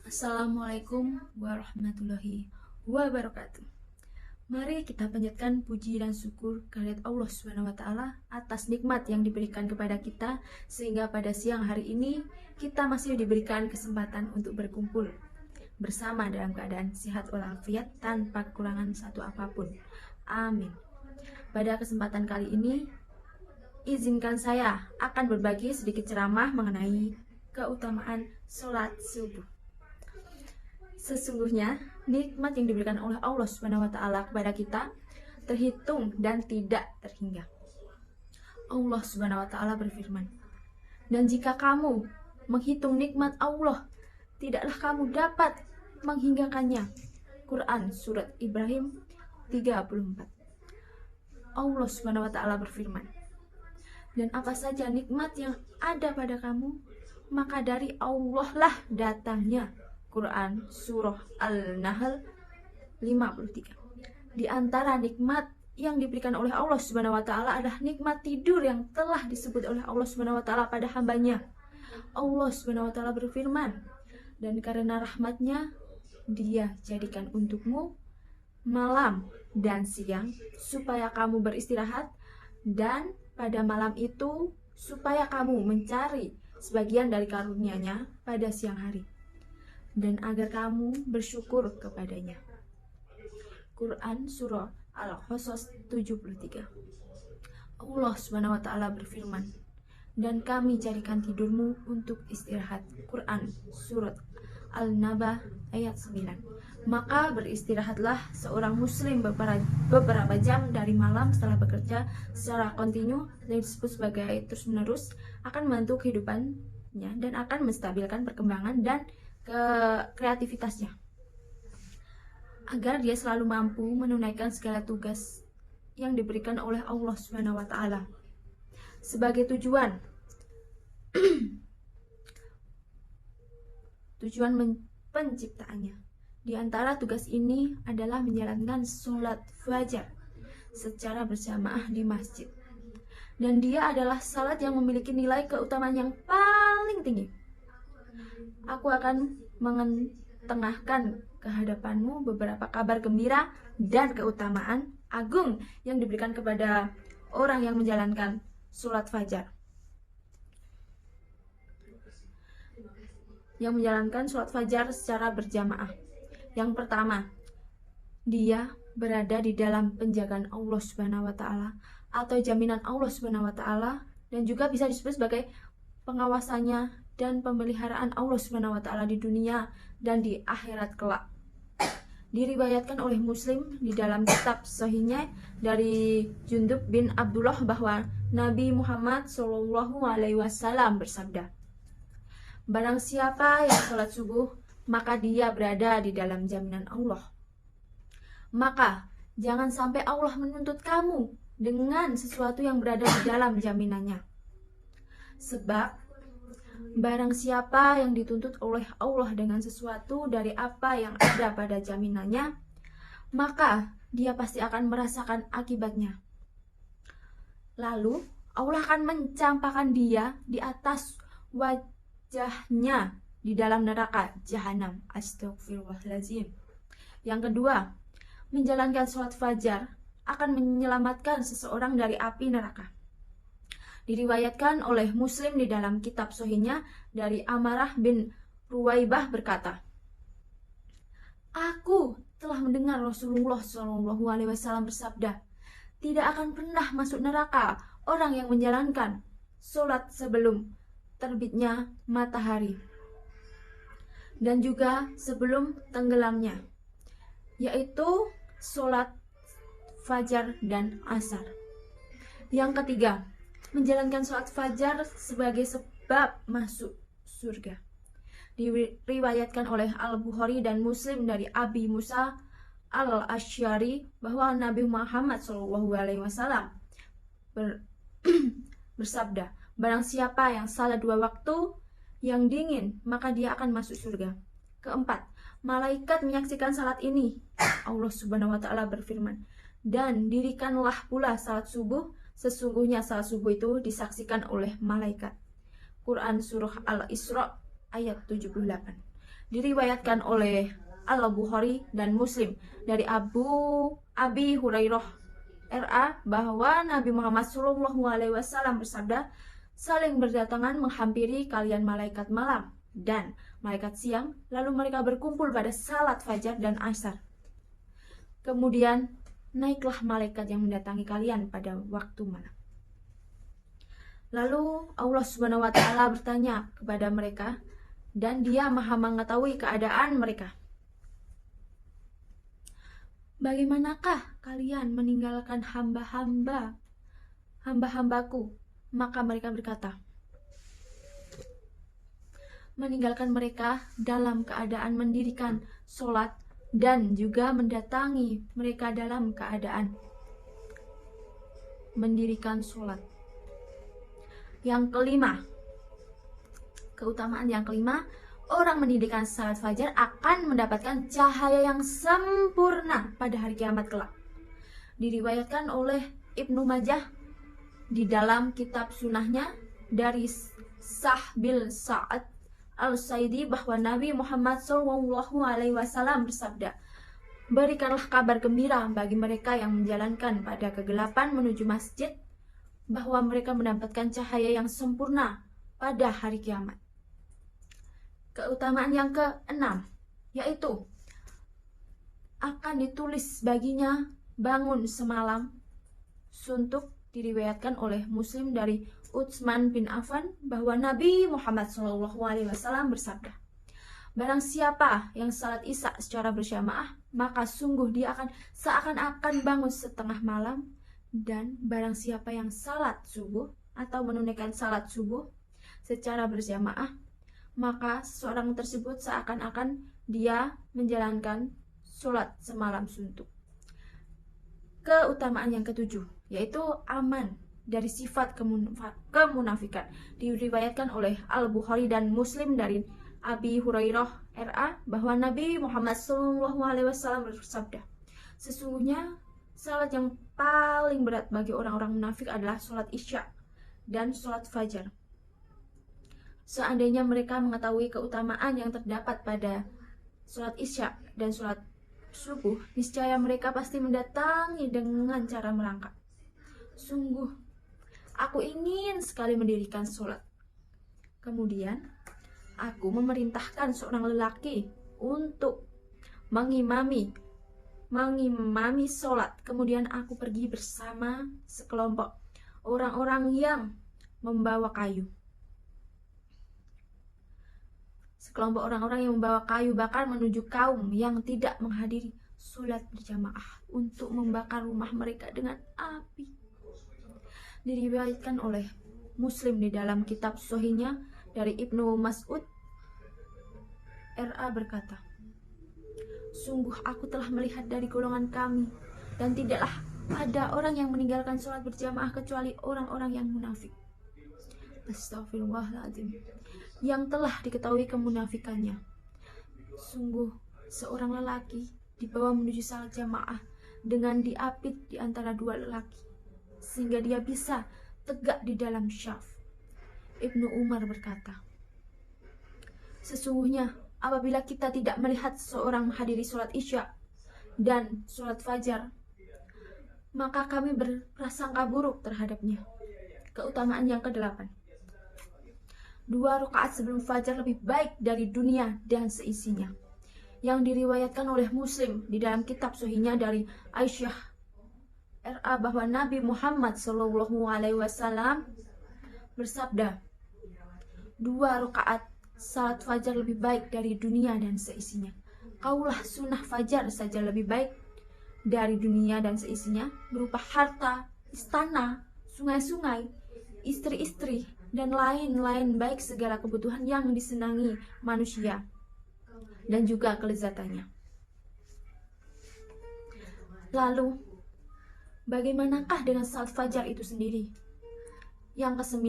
Assalamualaikum warahmatullahi wabarakatuh. Mari kita panjatkan puji dan syukur kehadirat Allah Subhanahu wa taala atas nikmat yang diberikan kepada kita sehingga pada siang hari ini kita masih diberikan kesempatan untuk berkumpul bersama dalam keadaan sehat walafiat tanpa kekurangan satu apapun. Amin. Pada kesempatan kali ini izinkan saya akan berbagi sedikit ceramah mengenai keutamaan sholat subuh. Sesungguhnya nikmat yang diberikan oleh Allah Subhanahu wa taala kepada kita terhitung dan tidak terhingga. Allah Subhanahu wa taala berfirman, "Dan jika kamu menghitung nikmat Allah, tidaklah kamu dapat menghinggakannya." Quran surat Ibrahim 34. Allah Subhanahu wa taala berfirman, "Dan apa saja nikmat yang ada pada kamu, maka dari Allah lah datangnya." Quran surah Al-Nahl 53. Di antara nikmat yang diberikan oleh Allah Subhanahu wa taala adalah nikmat tidur yang telah disebut oleh Allah Subhanahu wa taala pada hambanya. Allah Subhanahu wa taala berfirman, "Dan karena rahmatnya Dia jadikan untukmu malam dan siang supaya kamu beristirahat, dan pada malam itu supaya kamu mencari sebagian dari karunia-Nya pada siang hari, dan agar kamu bersyukur kepadanya." Quran surah Al-Qasas 73. Allah Subhanahu wa taala berfirman, "Dan kami jadikan tidurmu untuk istirahat." Quran surat Al-Naba ayat 9. Maka beristirahatlah seorang muslim beberapa jam dari malam setelah bekerja secara kontinu yang disebut sebagai terus-menerus akan membantu kehidupannya dan akan menstabilkan perkembangan dan kreativitasnya agar dia selalu mampu menunaikan segala tugas yang diberikan oleh Allah Subhanahu wa taala sebagai tujuan penciptaannya. Di antara tugas ini adalah menjalankan sholat fajar secara berjamaah di masjid, dan dia adalah salat yang memiliki nilai keutamaan yang paling tinggi. Aku akan mengetengahkan kehadapanmu beberapa kabar gembira dan keutamaan agung yang diberikan kepada orang yang menjalankan sholat fajar. Yang menjalankan sholat fajar secara berjamaah. Yang pertama, dia berada di dalam penjagaan Allah Subhanahu wa taala atau jaminan Allah Subhanahu wa taala, dan juga bisa disebut sebagai pengawasannya dan pemeliharaan Allah Subhanahu wa taala di dunia dan di akhirat kelak. Diriwayatkan oleh Muslim di dalam kitab sahihnya dari Jundub bin Abdullah bahwa Nabi Muhammad SAW bersabda, "Barang siapa yang sholat subuh, maka dia berada di dalam jaminan Allah. Maka jangan sampai Allah menuntut kamu dengan sesuatu yang berada di dalam jaminannya. Sebab barang siapa yang dituntut oleh Allah dengan sesuatu dari apa yang ada pada jaminannya, maka dia pasti akan merasakan akibatnya. Lalu Allah akan mencampakkan dia di atas wajahnya di dalam neraka jahanam." Astagfirullahaladzim. Yang kedua, menjalankan sholat fajar akan menyelamatkan seseorang dari api neraka. Diriwayatkan oleh Muslim di dalam kitab sahihnya dari Amarah bin Ruwaibah berkata, "Aku telah mendengar Rasulullah SAW bersabda, tidak akan pernah masuk neraka orang yang menjalankan sholat sebelum terbitnya matahari dan juga sebelum tenggelamnya, yaitu sholat fajar dan asar." Yang ketiga, menjalankan sholat fajar sebagai sebab masuk surga. Diriwayatkan oleh Al-Bukhari dan Muslim dari Abi Musa Al-Asy'ari bahwa Nabi Muhammad SAW bersabda, "Barang siapa yang salat 2 waktu yang dingin, maka dia akan masuk surga." Keempat, malaikat menyaksikan salat ini. Allah Subhanahu wa taala berfirman, "Dan dirikanlah pula salat subuh, sesungguhnya salat subuh itu disaksikan oleh malaikat." Quran surah Al-Isra ayat 78. Diriwayatkan oleh Al-Bukhari dan Muslim dari Abi Hurairah RA bahwa Nabi Muhammad SAW bersabda, saling berdatangan menghampiri kalian malaikat malam dan malaikat siang, lalu mereka berkumpul pada salat fajar dan asar. Kemudian naiklah malaikat yang mendatangi kalian pada waktu malam. Lalu Allah Subhanahu wa taala bertanya kepada mereka, dan Dia Maha mengetahui keadaan mereka. Bagaimanakah kalian meninggalkan hamba-hambaku? Maka mereka berkata, meninggalkan mereka dalam keadaan mendirikan sholat dan juga mendatangi mereka dalam keadaan mendirikan sholat. Yang kelima, keutamaan yang kelima, orang mendirikan salat fajar akan mendapatkan cahaya yang sempurna pada hari kiamat kelak. Diriwayatkan oleh Ibnu Majah di dalam kitab sunahnya dari Sahbil Sa'ad Al-Saidi bahwa Nabi Muhammad SAW bersabda, berikanlah kabar gembira bagi mereka yang menjalankan pada kegelapan menuju masjid, bahwa mereka mendapatkan cahaya yang sempurna pada hari kiamat. Keutamaan yang keenam, yaitu akan ditulis baginya bangun semalam suntuk. Diriwayatkan oleh Muslim dari Utsman bin Affan bahwa Nabi Muhammad SAW bersabda, barang siapa yang salat isya secara berjamaah, maka sungguh dia akan seakan-akan bangun setengah malam. Dan barang siapa yang salat subuh atau menunaikan salat subuh secara berjamaah, maka seorang tersebut seakan-akan dia menjalankan sholat semalam suntuk. Keutamaan yang ketujuh, yaitu aman dari sifat kemunafikan. Diriwayatkan oleh Al-Bukhari dan Muslim dari Abi Hurairah RA bahwa Nabi Muhammad SAW bersabda, sesungguhnya salat yang paling berat bagi orang-orang munafik adalah sholat isya dan sholat fajar. Seandainya mereka mengetahui keutamaan yang terdapat pada sholat isya dan sholat subuh, niscaya mereka pasti mendatangi dengan cara merangkak. Sungguh, aku ingin sekali mendirikan sholat. Kemudian, aku memerintahkan seorang lelaki untuk mengimami sholat. Kemudian aku pergi bersama sekelompok orang-orang yang membawa kayu. Sekelompok orang-orang yang membawa kayu bakar menuju kaum yang tidak menghadiri sholat berjamaah untuk membakar rumah mereka dengan api. Diriwayatkan oleh Muslim di dalam kitab Sahihnya dari Ibnu Mas'ud RA berkata, sungguh aku telah melihat dari golongan kami, dan tidaklah ada orang yang meninggalkan sholat berjamaah kecuali orang-orang yang munafik. Astagfirullahaladzim, yang telah diketahui kemunafikannya. Sungguh seorang lelaki dibawa menuju salat jamaah dengan diapit di antara dua lelaki, sehingga dia bisa tegak di dalam syaf. Ibnu Umar berkata, sesungguhnya apabila kita tidak melihat seorang menghadiri sholat isya dan sholat fajar, maka kami berprasangka buruk terhadapnya. Keutamaan yang ke-8, 2 rakaat sebelum fajar lebih baik dari dunia dan seisinya. Yang diriwayatkan oleh Muslim di dalam kitab Sahihnya dari Aisyah RA bahwa Nabi Muhammad SAW bersabda, 2 rakaat salat fajar lebih baik dari dunia dan seisinya. Kaulah sunnah fajar saja lebih baik dari dunia dan seisinya, berupa harta, istana, sungai-sungai, istri-istri, dan lain-lain baik segala kebutuhan yang disenangi manusia dan juga kelezatannya. Lalu, bagaimanakah dengan salat fajar itu sendiri? Yang ke-9,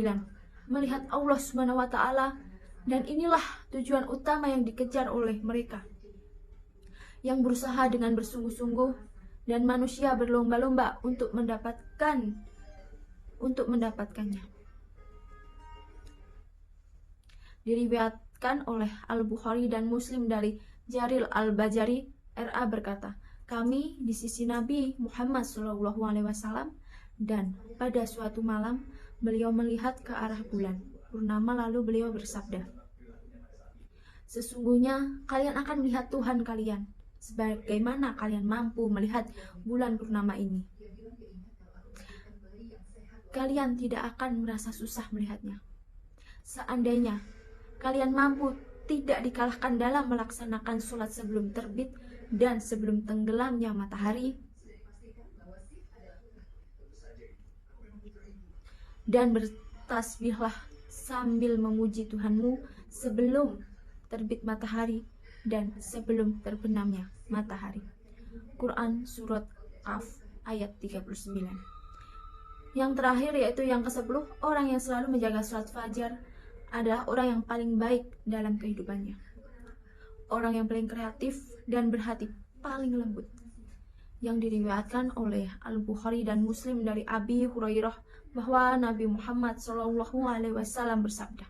melihat Allah Subhanahu wa taala, dan inilah tujuan utama yang dikejar oleh mereka yang berusaha dengan bersungguh-sungguh dan manusia berlomba-lomba untuk mendapatkannya. Diriwayatkan diriwayatkan oleh Al-Bukhari dan Muslim dari Jaril Al-Bajari RA berkata, kami di sisi Nabi Muhammad SAW dan pada suatu malam beliau melihat ke arah bulan purnama lalu beliau bersabda, sesungguhnya kalian akan melihat Tuhan kalian sebagaimana kalian mampu melihat bulan purnama ini. Kalian tidak akan merasa susah melihatnya. Seandainya kalian mampu tidak dikalahkan dalam melaksanakan sholat sebelum terbit dan sebelum tenggelamnya matahari, dan bertasbihlah sambil memuji Tuhanmu sebelum terbit matahari dan sebelum terbenamnya matahari. Quran Surat Qaf ayat 39. Yang terakhir yaitu yang ke-10, orang yang selalu menjaga sholat fajar adalah orang yang paling baik dalam kehidupannya. Orang yang paling kreatif dan berhati paling lembut. Yang diriwayatkan oleh Al-Bukhari dan Muslim dari Abi Hurairah bahwa Nabi Muhammad SAW bersabda,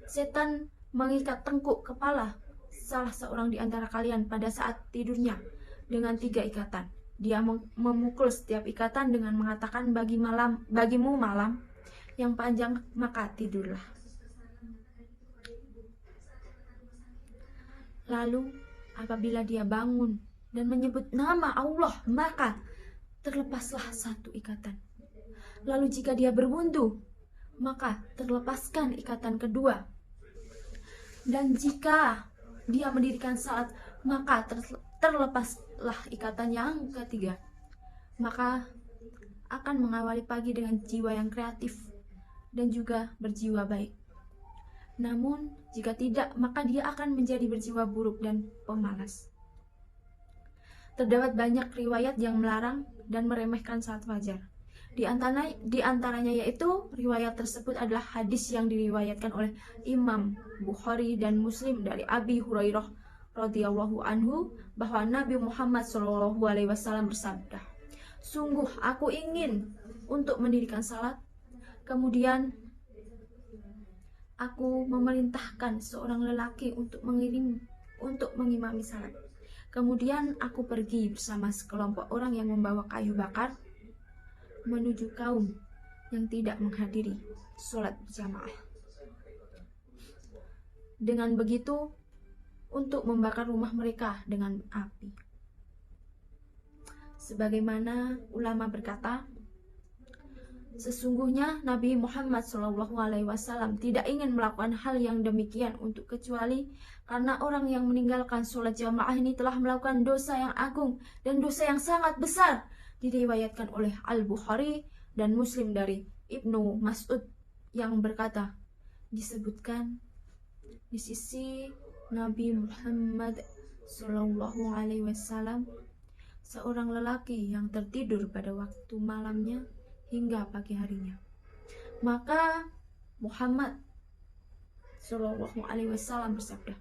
setan mengikat tengkuk kepala salah seorang di antara kalian pada saat tidurnya dengan 3 ikatan. Dia memukul setiap ikatan dengan mengatakan bagimu malam yang panjang, maka tidurlah. Lalu apabila dia bangun dan menyebut nama Allah, maka terlepaslah 1 ikatan. Lalu jika dia berwudu, maka terlepaskan ikatan kedua. Dan jika dia mendirikan salat, maka terlepaslah ikatan yang ketiga. Maka akan mengawali pagi dengan jiwa yang kreatif dan juga berjiwa baik. Namun jika tidak, maka dia akan menjadi berjiwa buruk dan pemalas. Terdapat banyak riwayat yang melarang dan meremehkan salat fajar. Di antaranya yaitu riwayat tersebut adalah hadis yang diriwayatkan oleh Imam Bukhari dan Muslim dari Abi Hurairah radhiyallahu anhu bahwa Nabi Muhammad SAW bersabda, sungguh aku ingin untuk mendirikan salat, kemudian aku memerintahkan seorang lelaki untuk mengimami salat. Kemudian aku pergi bersama sekelompok orang yang membawa kayu bakar menuju kaum yang tidak menghadiri sholat berjamaah. Dengan begitu, untuk membakar rumah mereka dengan api. Sebagaimana ulama berkata, sesungguhnya Nabi Muhammad SAW tidak ingin melakukan hal yang demikian untuk kecuali karena orang yang meninggalkan sholat jamaah ini telah melakukan dosa yang agung dan dosa yang sangat besar. Diriwayatkan oleh Al-Bukhari dan Muslim dari Ibnu Mas'ud yang berkata, disebutkan di sisi Nabi Muhammad SAW seorang lelaki yang tertidur pada waktu malamnya hingga pagi harinya. Maka Muhammad SAW bersabda,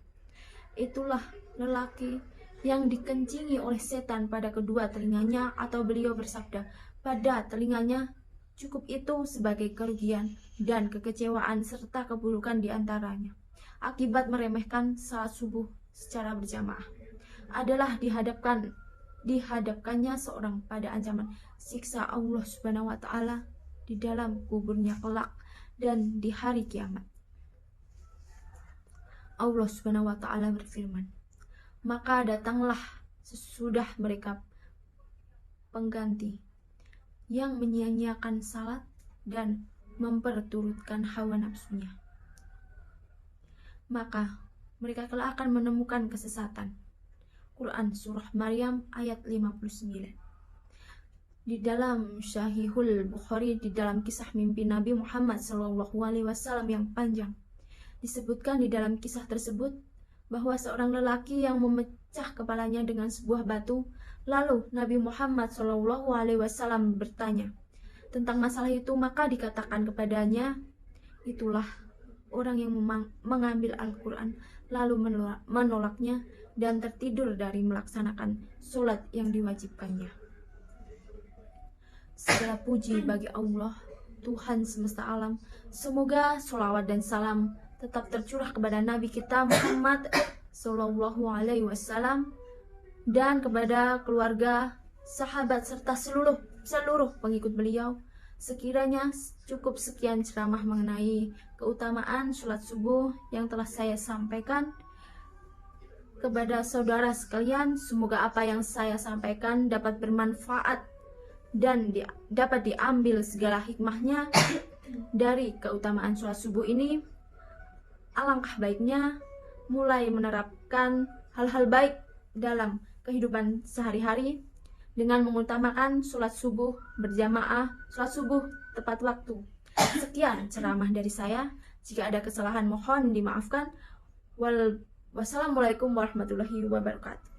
itulah lelaki yang dikencingi oleh setan pada kedua telinganya, atau beliau bersabda, pada telinganya cukup itu sebagai kerugian dan kekecewaan serta keburukan diantaranya. Akibat meremehkan salat subuh secara berjamaah adalah dihadapkannya seorang pada ancaman siksa Allah Subhanahu wa taala di dalam kuburnya kelak dan di hari kiamat. Allah Subhanahu wa taala berfirman, maka datanglah sesudah mereka pengganti yang menyia-nyiakan salat dan memperturutkan hawa nafsunya. Maka mereka kelak akan menemukan kesesatan. Quran Surah Maryam ayat 59. Di dalam Sahihul Bukhari, di dalam kisah mimpi Nabi Muhammad SAW yang panjang, disebutkan di dalam kisah tersebut bahwa seorang lelaki yang memecah kepalanya dengan sebuah batu. Lalu Nabi Muhammad SAW bertanya tentang masalah itu, maka dikatakan kepadanya, itulah orang yang mengambil Al-Quran lalu menolaknya dan tertidur dari melaksanakan sholat yang diwajibkannya. Segala puji bagi Allah, Tuhan semesta alam. Semoga sholawat dan salam tetap tercurah kepada Nabi kita Muhammad Sallallahu Alaihi Wasallam dan kepada keluarga, sahabat serta seluruh pengikut beliau. Sekiranya cukup sekian ceramah mengenai keutamaan sholat subuh yang telah saya sampaikan kepada saudara sekalian. Semoga apa yang saya sampaikan dapat bermanfaat dan dapat diambil segala hikmahnya dari keutamaan sholat subuh ini. Alangkah baiknya mulai menerapkan hal-hal baik dalam kehidupan sehari-hari dengan mengutamakan sholat subuh berjamaah, sholat subuh tepat waktu. Sekian ceramah dari saya. Jika ada kesalahan mohon dimaafkan. Wassalamualaikum warahmatullahi wabarakatuh.